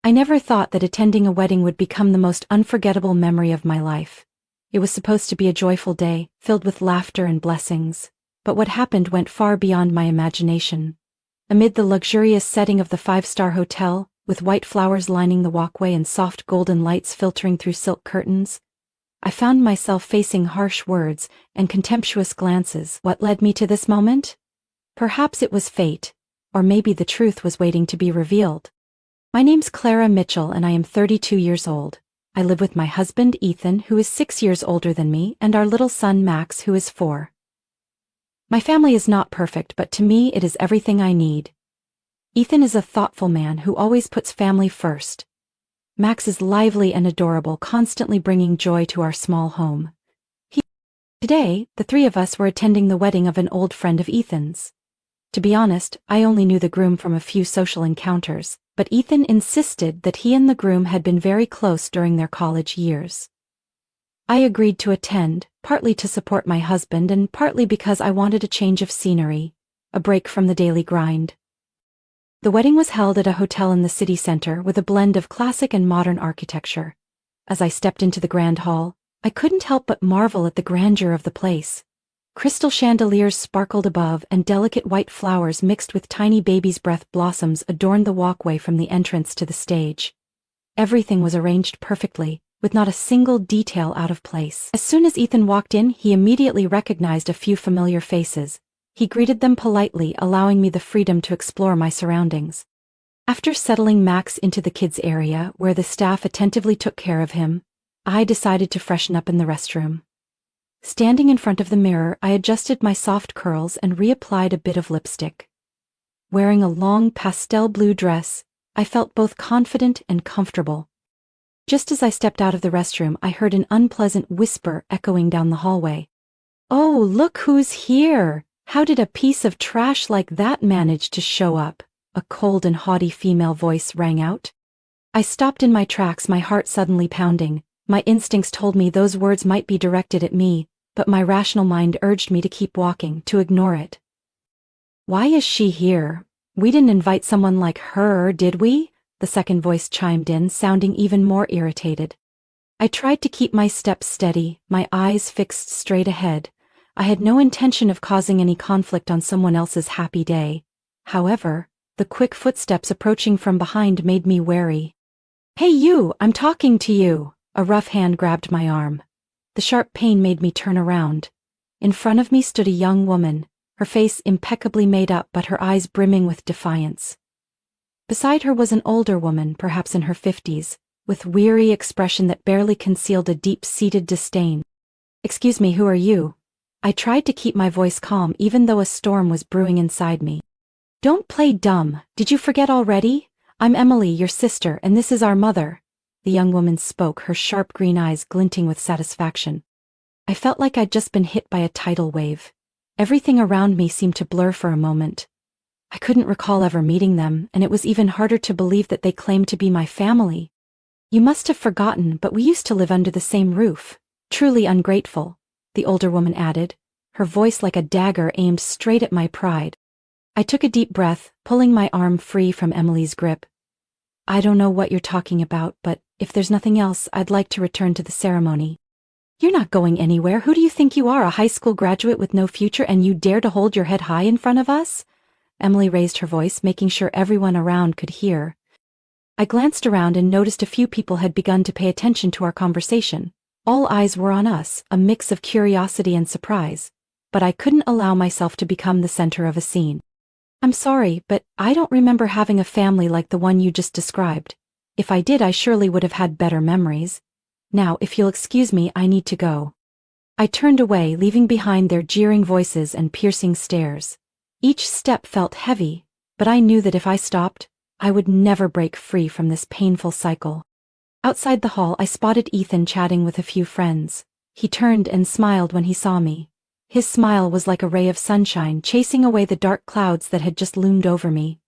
I never thought that attending a wedding would become the most unforgettable memory of my life. It was supposed to be a joyful day, filled with laughter and blessings. But what happened went far beyond my imagination. Amid the luxurious setting of the five-star hotel, with white flowers lining the walkway and soft golden lights filtering through silk curtains, I found myself facing harsh words and contemptuous glances. What led me to this moment? Perhaps it was fate, or maybe the truth was waiting to be revealed. My name's Clara Mitchell and I am 32 years old. I live with my husband Ethan, who is 6 years older than me, and our little son Max, who is 4. My family is not perfect, but to me it is everything I need. Ethan is a thoughtful man who always puts family first. Max is lively and adorable, constantly bringing joy to our small home. Today, the three of us were attending the wedding of an old friend of Ethan's. To be honest, I only knew the groom from a few social encounters, but Ethan insisted that he and the groom had been very close during their college years. I agreed to attend, partly to support my husband and partly because I wanted a change of scenery, a break from the daily grind. The wedding was held at a hotel in the city center with a blend of classic and modern architecture. As I stepped into the grand hall, I couldn't help but marvel at the grandeur of the place. Crystal chandeliers sparkled above and delicate white flowers mixed with tiny baby's breath blossoms adorned the walkway from the entrance to the stage. Everything was arranged perfectly, with not a single detail out of place. As soon as Ethan walked in, he immediately recognized a few familiar faces. He greeted them politely, allowing me the freedom to explore my surroundings. After settling Max into the kids' area, where the staff attentively took care of him, I decided to freshen up in the restroom. Standing in front of the mirror, I adjusted my soft curls and reapplied a bit of lipstick. Wearing a long pastel blue dress, I felt both confident and comfortable. Just as I stepped out of the restroom, I heard an unpleasant whisper echoing down the hallway. "Oh, look who's here! How did a piece of trash like that manage to show up?" A cold and haughty female voice rang out. I stopped in my tracks, my heart suddenly pounding. My instincts told me those words might be directed at me, but my rational mind urged me to keep walking, to ignore it. "Why is she here? We didn't invite someone like her, did we?" The second voice chimed in, sounding even more irritated. I tried to keep my steps steady, my eyes fixed straight ahead. I had no intention of causing any conflict on someone else's happy day. However, the quick footsteps approaching from behind made me wary. "Hey you, I'm talking to you!" A rough hand grabbed my arm. The sharp pain made me turn around. In front of me stood a young woman, her face impeccably made up but her eyes brimming with defiance. Beside her was an older woman, perhaps in her 50s, with weary expression that barely concealed a deep-seated disdain. "Excuse me, who are you?" I tried to keep my voice calm even though a storm was brewing inside me. "Don't play dumb. Did you forget already? I'm Emily, your sister, and this is our mother." The young woman spoke, her sharp green eyes glinting with satisfaction. I felt like I'd just been hit by a tidal wave. Everything around me seemed to blur for a moment. I couldn't recall ever meeting them, and it was even harder to believe that they claimed to be my family. "You must have forgotten, but we used to live under the same roof. Truly ungrateful," the older woman added, her voice like a dagger aimed straight at my pride. I took a deep breath, pulling my arm free from Emily's grip. "I don't know what you're talking about, but if there's nothing else, I'd like to return to the ceremony." "You're not going anywhere. Who do you think you are, a high school graduate with no future, and you dare to hold your head high in front of us?" Emily raised her voice, making sure everyone around could hear. I glanced around and noticed a few people had begun to pay attention to our conversation. All eyes were on us, a mix of curiosity and surprise, but I couldn't allow myself to become the center of a scene. "I'm sorry, but I don't remember having a family like the one you just described. If I did, I surely would have had better memories. Now, if you'll excuse me, I need to go." I turned away, leaving behind their jeering voices and piercing stares. Each step felt heavy, but I knew that if I stopped, I would never break free from this painful cycle. Outside the hall, I spotted Ethan chatting with a few friends. He turned and smiled when he saw me. His smile was like a ray of sunshine, chasing away the dark clouds that had just loomed over me.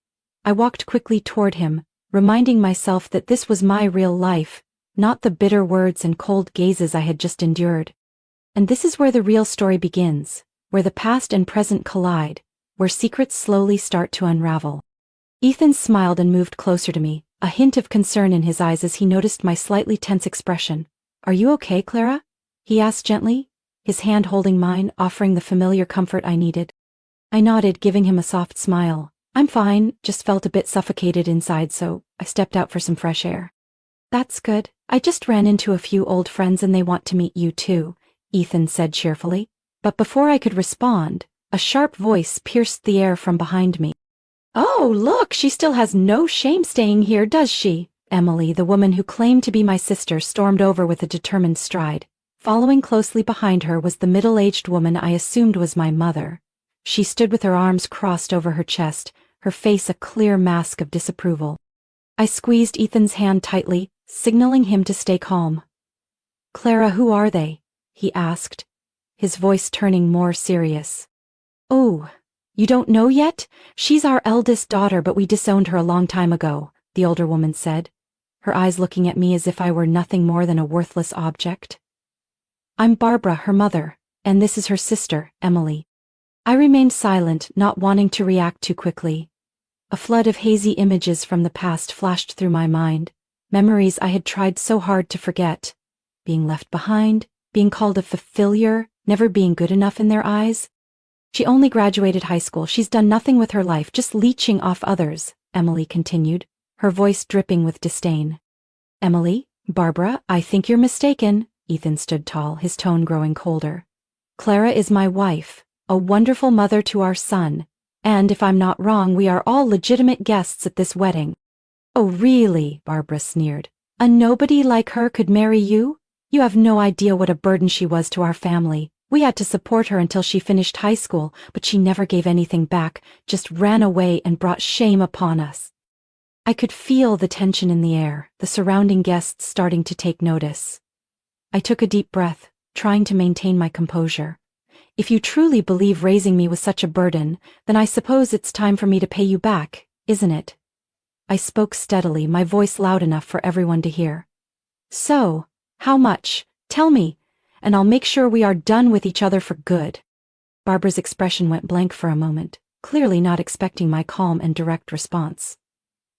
I walked quickly toward him, reminding myself that this was my real life, not the bitter words and cold gazes I had just endured. And this is where the real story begins, where the past and present collide, where secrets slowly start to unravel. Ethan smiled and moved closer to me, a hint of concern in his eyes as he noticed my slightly tense expression. "Are you okay, Clara?" he asked gently, his hand holding mine, offering the familiar comfort I needed. I nodded, giving him a soft smile. "I'm fine, just felt a bit suffocated inside, so I stepped out for some fresh air." "That's good. I just ran into a few old friends and they want to meet you too," Ethan said cheerfully. But before I could respond, a sharp voice pierced the air from behind me. "Oh, look, she still has no shame staying here, does she?" Emily, the woman who claimed to be my sister, stormed over with a determined stride. Following closely behind her was the middle-aged woman I assumed was my mother. She stood with her arms crossed over her chest, her face a clear mask of disapproval. I squeezed Ethan's hand tightly, signaling him to stay calm. "Clara, who are they?" he asked, his voice turning more serious. "Oh, you don't know yet? She's our eldest daughter, but we disowned her a long time ago," the older woman said, her eyes looking at me as if I were nothing more than a worthless object. "I'm Barbara, her mother, and this is her sister, Emily." I remained silent, not wanting to react too quickly. A flood of hazy images from the past flashed through my mind, memories I had tried so hard to forget. Being left behind, being called a failure, never being good enough in their eyes. "She only graduated high school, she's done nothing with her life, just leeching off others," Emily continued, her voice dripping with disdain. "Emily, Barbara, I think you're mistaken." Ethan stood tall, his tone growing colder. "Clara is my wife, a wonderful mother to our son, and if I'm not wrong, we are all legitimate guests at this wedding." "Oh really?" Barbara sneered. "A nobody like her could marry you? You have no idea what a burden she was to our family. We had to support her until she finished high school, but she never gave anything back, just ran away and brought shame upon us." I could feel the tension in the air, the surrounding guests starting to take notice. I took a deep breath, trying to maintain my composure. "If you truly believe raising me was such a burden, then I suppose it's time for me to pay you back, isn't it?" I spoke steadily, my voice loud enough for everyone to hear. "So, how much? Tell me, and I'll make sure we are done with each other for good." Barbara's expression went blank for a moment, clearly not expecting my calm and direct response.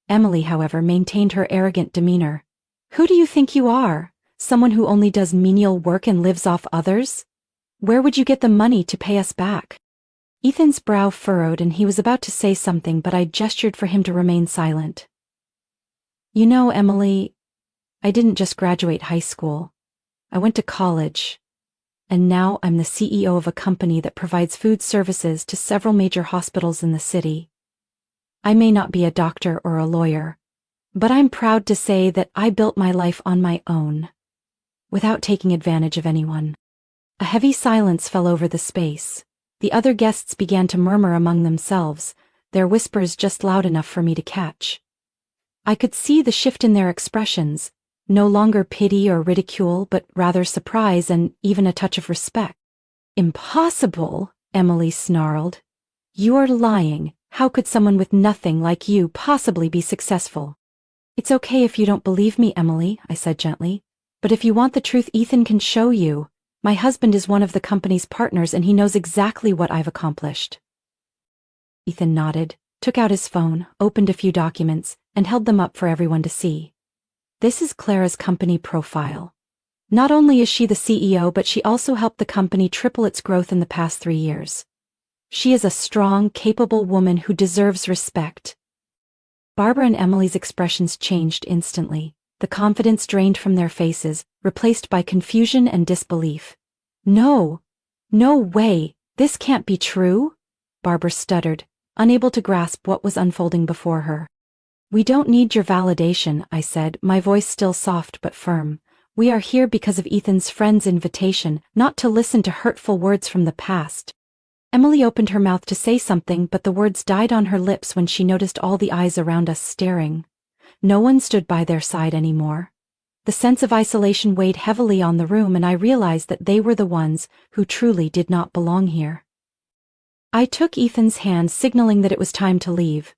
Emily, however, maintained her arrogant demeanor. "Who do you think you are? Someone who only does menial work and lives off others? Where would you get the money to pay us back?" Ethan's brow furrowed and he was about to say something, but I gestured for him to remain silent. "You know, Emily, I didn't just graduate high school. I went to college, and now I'm the CEO of a company that provides food services to several major hospitals in the city. I may not be a doctor or a lawyer, but I'm proud to say that I built my life on my own, without taking advantage of anyone." A heavy silence fell over the space. The other guests began to murmur among themselves, their whispers just loud enough for me to catch. I could see the shift in their expressions, no longer pity or ridicule, but rather surprise and even a touch of respect. "Impossible," Emily snarled. "You are lying. How could someone with nothing like you possibly be successful?" "It's okay if you don't believe me, Emily," I said gently. "But if you want the truth, Ethan can show you. My husband is one of the company's partners and he knows exactly what I've accomplished." Ethan nodded, took out his phone, opened a few documents, and held them up for everyone to see. "This is Clara's company profile. Not only is she the CEO, but she also helped the company triple its growth in the past 3 years. She is a strong, capable woman who deserves respect." Barbara and Emily's expressions changed instantly. The confidence drained from their faces, replaced by confusion and disbelief. No way, this can't be true," Barbara stuttered, unable to grasp what was unfolding before her. "We don't need your validation," I said, my voice still soft but firm. "We are here because of Ethan's friend's invitation, not to listen to hurtful words from the past." Emily opened her mouth to say something, but the words died on her lips when she noticed all the eyes around us staring. No one stood by their side anymore. The sense of isolation weighed heavily on the room, and I realized that they were the ones who truly did not belong here. I took Ethan's hand, signaling that it was time to leave.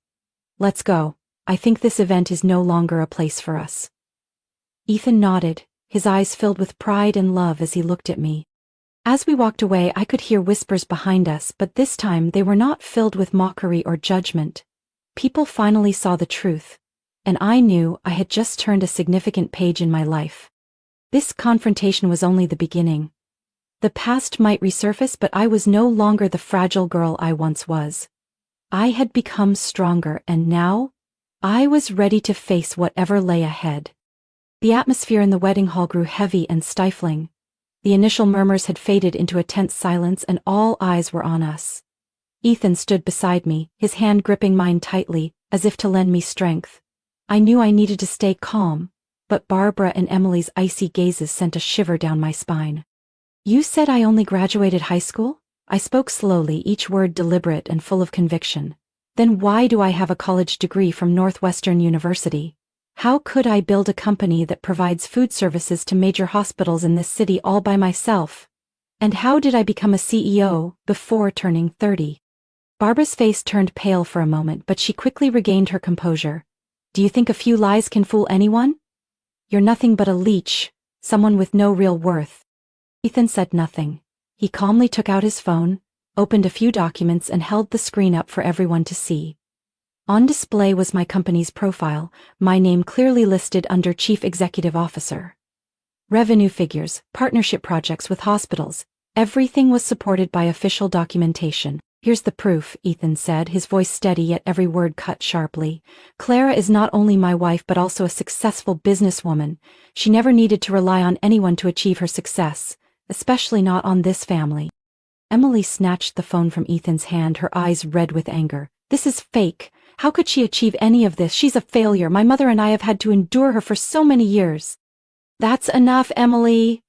"Let's go. I think this event is no longer a place for us." Ethan nodded, his eyes filled with pride and love as he looked at me. As we walked away, I could hear whispers behind us, but this time they were not filled with mockery or judgment. People finally saw the truth. and I knew I had just turned a significant page in my life. This confrontation was only the beginning. The past might resurface, but I was no longer the fragile girl I once was. I had become stronger, and now I was ready to face whatever lay ahead. The atmosphere in the wedding hall grew heavy and stifling. The initial murmurs had faded into a tense silence, and all eyes were on us. Ethan stood beside me, his hand gripping mine tightly, as if to lend me strength. I knew I needed to stay calm, but Barbara and Emily's icy gazes sent a shiver down my spine. "You said I only graduated high school?" I spoke slowly, each word deliberate and full of conviction. "Then why do I have a college degree from Northwestern University? How could I build a company that provides food services to major hospitals in this city all by myself? And how did I become a CEO before turning 30? Barbara's face turned pale for a moment, but she quickly regained her composure. "Do you think a few lies can fool anyone? You're nothing but a leech, someone with no real worth." Ethan said nothing. He calmly took out his phone, opened a few documents, and held the screen up for everyone to see. On display was my company's profile, my name clearly listed under Chief Executive Officer. Revenue figures, partnership projects with hospitals, everything was supported by official documentation. "Here's the proof," Ethan said, his voice steady yet every word cut sharply. "Clara is not only my wife but also a successful businesswoman. She never needed to rely on anyone to achieve her success, especially not on this family." Emily snatched the phone from Ethan's hand, her eyes red with anger. "This is fake. How could she achieve any of this? She's a failure. My mother and I have had to endure her for so many years." "That's enough, Emily."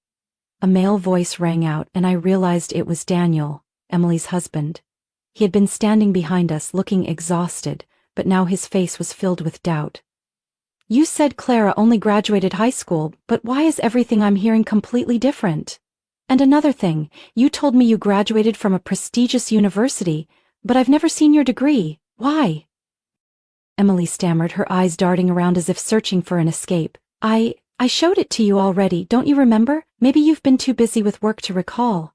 A male voice rang out, and I realized it was Daniel, Emily's husband. He had been standing behind us, looking exhausted, but now his face was filled with doubt. "You said Clara only graduated high school, but why is everything I'm hearing completely different? And another thing, you told me you graduated from a prestigious university, but I've never seen your degree. Why?" Emily stammered, her eyes darting around as if searching for an escape. I showed it to you already, don't you remember? Maybe you've been too busy with work to recall."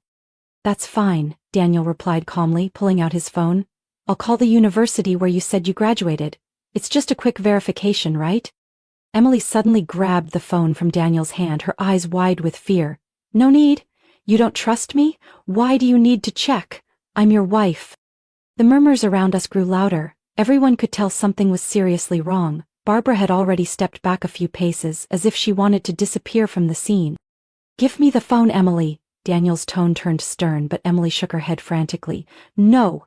"That's fine," Daniel replied calmly, pulling out his phone. "I'll call the university where you said you graduated. It's just a quick verification, right?" Emily suddenly grabbed the phone from Daniel's hand, her eyes wide with fear. "No need. You don't trust me? Why do you need to check? I'm your wife." The murmurs around us grew louder. Everyone could tell something was seriously wrong. Barbara had already stepped back a few paces, as if she wanted to disappear from the scene. "Give me the phone, Emily." Daniel's tone turned stern, but Emily shook her head frantically. "No.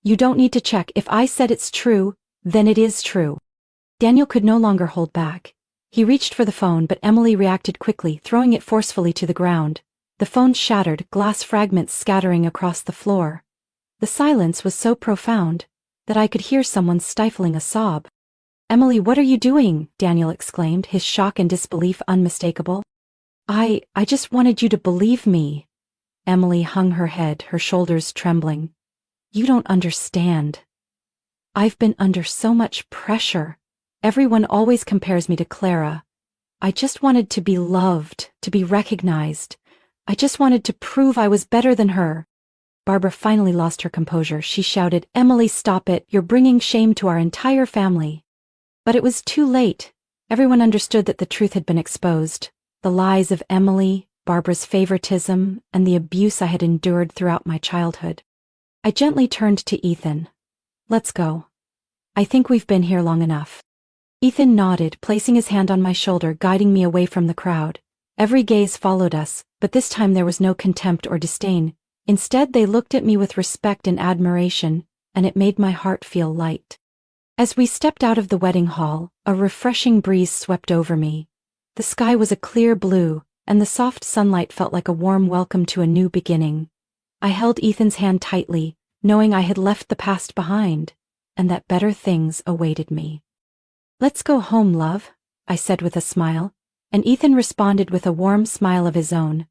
You don't need to check. If I said it's true, then it is true." Daniel could no longer hold back. He reached for the phone, but Emily reacted quickly, throwing it forcefully to the ground. The phone shattered, glass fragments scattering across the floor. The silence was so profound that I could hear someone stifling a sob. "Emily, what are you doing?" Daniel exclaimed, his shock and disbelief unmistakable. I just wanted you to believe me." Emily hung her head, her shoulders trembling. "You don't understand. I've been under so much pressure. Everyone always compares me to Clara. I just wanted to be loved, to be recognized. I just wanted to prove I was better than her." Barbara finally lost her composure. She shouted, "Emily, stop it. You're bringing shame to our entire family." But it was too late. Everyone understood that the truth had been exposed. The lies of Emily, Barbara's favoritism, and the abuse I had endured throughout my childhood. I gently turned to Ethan. "Let's go. I think we've been here long enough." Ethan nodded, placing his hand on my shoulder, guiding me away from the crowd. Every gaze followed us, but this time there was no contempt or disdain. Instead, they looked at me with respect and admiration, and it made my heart feel light. As we stepped out of the wedding hall, a refreshing breeze swept over me. The sky was a clear blue, and the soft sunlight felt like a warm welcome to a new beginning. I held Ethan's hand tightly, knowing I had left the past behind, and that better things awaited me. "Let's go home, love," I said with a smile, and Ethan responded with a warm smile of his own.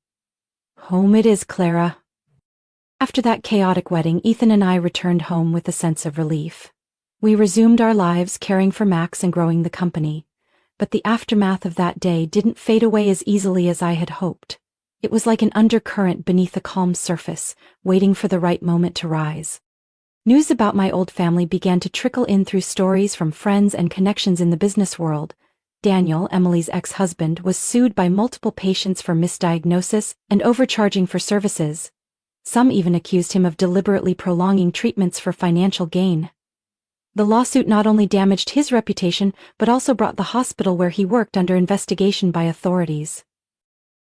"Home it is, Clara." After that chaotic wedding, Ethan and I returned home with a sense of relief. We resumed our lives, caring for Max and growing the company. But the aftermath of that day didn't fade away as easily as I had hoped. It was like an undercurrent beneath a calm surface, waiting for the right moment to rise. News about my old family began to trickle in through stories from friends and connections in the business world. Daniel, Emily's ex-husband, was sued by multiple patients for misdiagnosis and overcharging for services. Some even accused him of deliberately prolonging treatments for financial gain. The lawsuit not only damaged his reputation but also brought the hospital where he worked under investigation by authorities.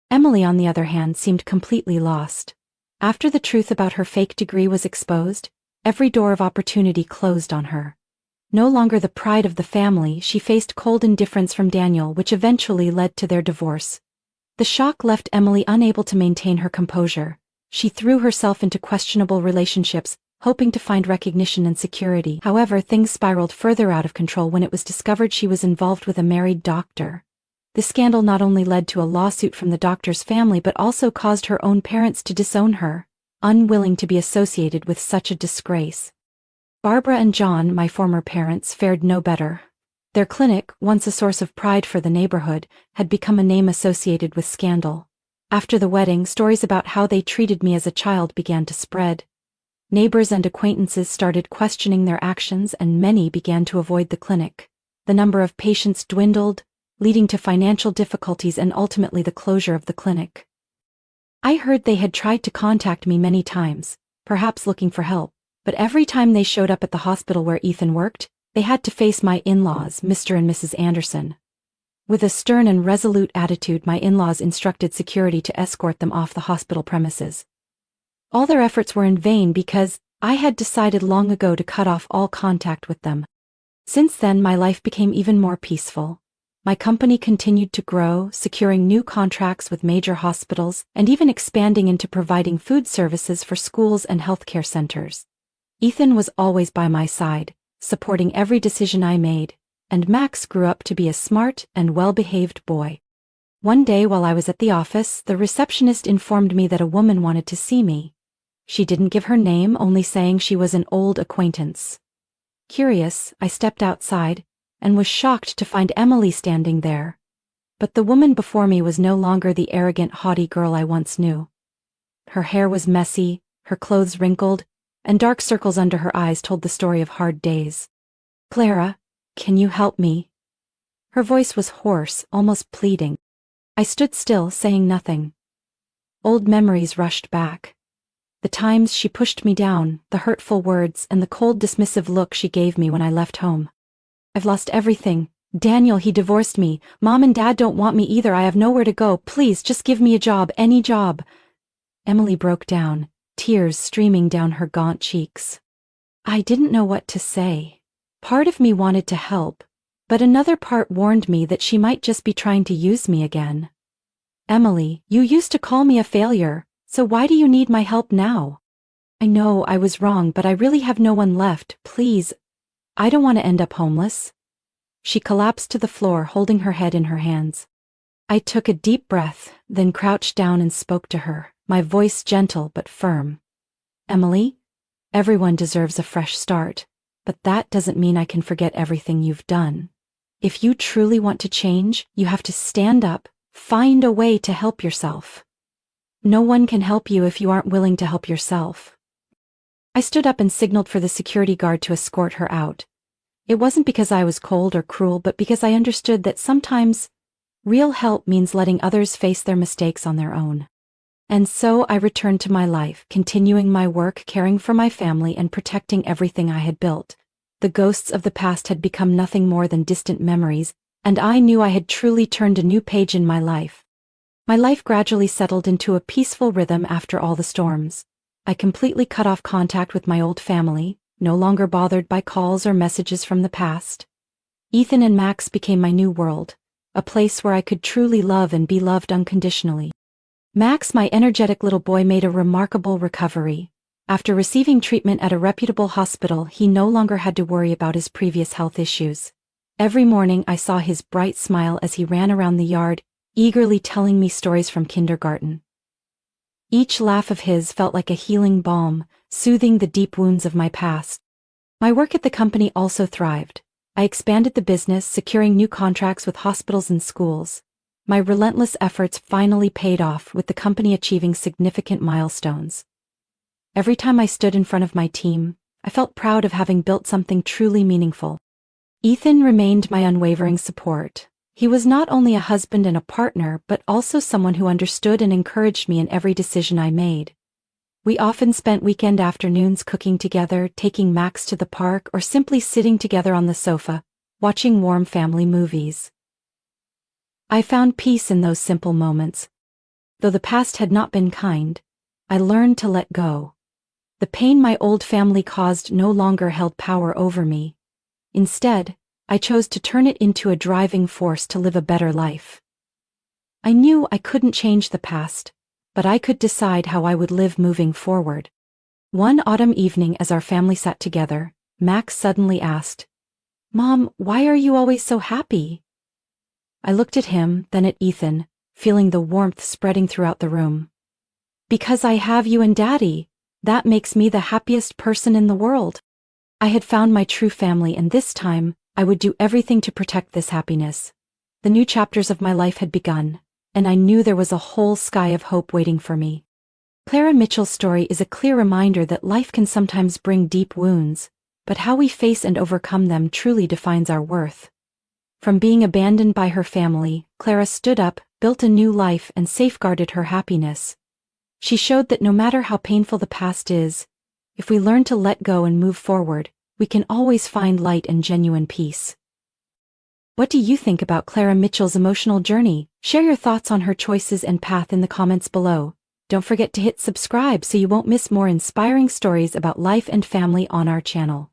Emily, on the other hand, seemed completely lost. After the truth about her fake degree was exposed, every door of opportunity closed on her. No longer the pride of the family, she faced cold indifference from Daniel, which eventually led to their divorce. The shock left Emily unable to maintain her composure. She threw herself into questionable relationships, hoping to find recognition and security. However, things spiraled further out of control when it was discovered she was involved with a married doctor. The scandal not only led to a lawsuit from the doctor's family but also caused her own parents to disown her, unwilling to be associated with such a disgrace. Barbara and John, my former parents, fared no better. Their clinic, once a source of pride for the neighborhood, had become a name associated with scandal. After the wedding, stories about how they treated me as a child began to spread. Neighbors and acquaintances started questioning their actions, and many began to avoid the clinic. The number of patients dwindled, leading to financial difficulties and ultimately the closure of the clinic. I heard they had tried to contact me many times, perhaps looking for help. But every time they showed up at the hospital where Ethan worked, they had to face my in-laws, Mr. and Mrs. Anderson. With a stern and resolute attitude, my in-laws instructed security to escort them off the hospital premises. All their efforts were in vain because I had decided long ago to cut off all contact with them. Since then, my life became even more peaceful. My company continued to grow, securing new contracts with major hospitals and even expanding into providing food services for schools and healthcare centers. Ethan was always by my side, supporting every decision I made, and Max grew up to be a smart and well-behaved boy. One day while I was at the office, the receptionist informed me that a woman wanted to see me. She didn't give her name, only saying she was an old acquaintance. Curious, I stepped outside, and was shocked to find Emily standing there. But the woman before me was no longer the arrogant, haughty girl I once knew. Her hair was messy, her clothes wrinkled, and dark circles under her eyes told the story of hard days. "Clara, can you help me?" Her voice was hoarse, almost pleading. I stood still, saying nothing. Old memories rushed back. The times she pushed me down, the hurtful words, and the cold, dismissive look she gave me when I left home. "I've lost everything. Daniel, he divorced me. Mom and Dad don't want me either. I have nowhere to go. Please, just give me a job, any job." Emily broke down, tears streaming down her gaunt cheeks. I didn't know what to say. Part of me wanted to help, but another part warned me that she might just be trying to use me again. "Emily, you used to call me a failure, so why do you need my help now?" "I know I was wrong, but I really have no one left. Please, I don't want to end up homeless." She collapsed to the floor, holding her head in her hands. I took a deep breath, then crouched down and spoke to her, my voice gentle but firm. "Emily, everyone deserves a fresh start, but that doesn't mean I can forget everything you've done. If you truly want to change, you have to stand up, find a way to help yourself. No one can help you if you aren't willing to help yourself." I stood up and signaled for the security guard to escort her out. It wasn't because I was cold or cruel, but because I understood that sometimes real help means letting others face their mistakes on their own. And so I returned to my life, continuing my work, caring for my family and protecting everything I had built. The ghosts of the past had become nothing more than distant memories, and I knew I had truly turned a new page in my life. My life gradually settled into a peaceful rhythm after all the storms. I completely cut off contact with my old family, no longer bothered by calls or messages from the past. Ethan and Max became my new world, a place where I could truly love and be loved unconditionally. Max, my energetic little boy, made a remarkable recovery. After receiving treatment at a reputable hospital, he no longer had to worry about his previous health issues. Every morning I saw his bright smile as he ran around the yard, eagerly telling me stories from kindergarten. Each laugh of his felt like a healing balm, soothing the deep wounds of my past. My work at the company also thrived. I expanded the business, securing new contracts with hospitals and schools. My relentless efforts finally paid off, with the company achieving significant milestones. Every time I stood in front of my team, I felt proud of having built something truly meaningful. Ethan remained my unwavering support. He was not only a husband and a partner but also someone who understood and encouraged me in every decision I made. We often spent weekend afternoons cooking together, taking Max to the park, or simply sitting together on the sofa, watching warm family movies. I found peace in those simple moments. Though the past had not been kind, I learned to let go. The pain my old family caused no longer held power over me. Instead, I chose to turn it into a driving force to live a better life. I knew I couldn't change the past, but I could decide how I would live moving forward. One autumn evening as our family sat together, Max suddenly asked, "Mom, why are you always so happy?" I looked at him, then at Ethan, feeling the warmth spreading throughout the room. "Because I have you and Daddy. That makes me the happiest person in the world." I had found my true family, and this time, I would do everything to protect this happiness. The new chapters of my life had begun, and I knew there was a whole sky of hope waiting for me. Clara Mitchell's story is a clear reminder that life can sometimes bring deep wounds, but how we face and overcome them truly defines our worth. From being abandoned by her family, Clara stood up, built a new life, and safeguarded her happiness. She showed that no matter how painful the past is, if we learn to let go and move forward, we can always find light and genuine peace. What do you think about Clara Mitchell's emotional journey? Share your thoughts on her choices and path in the comments below. Don't forget to hit subscribe so you won't miss more inspiring stories about life and family on our channel.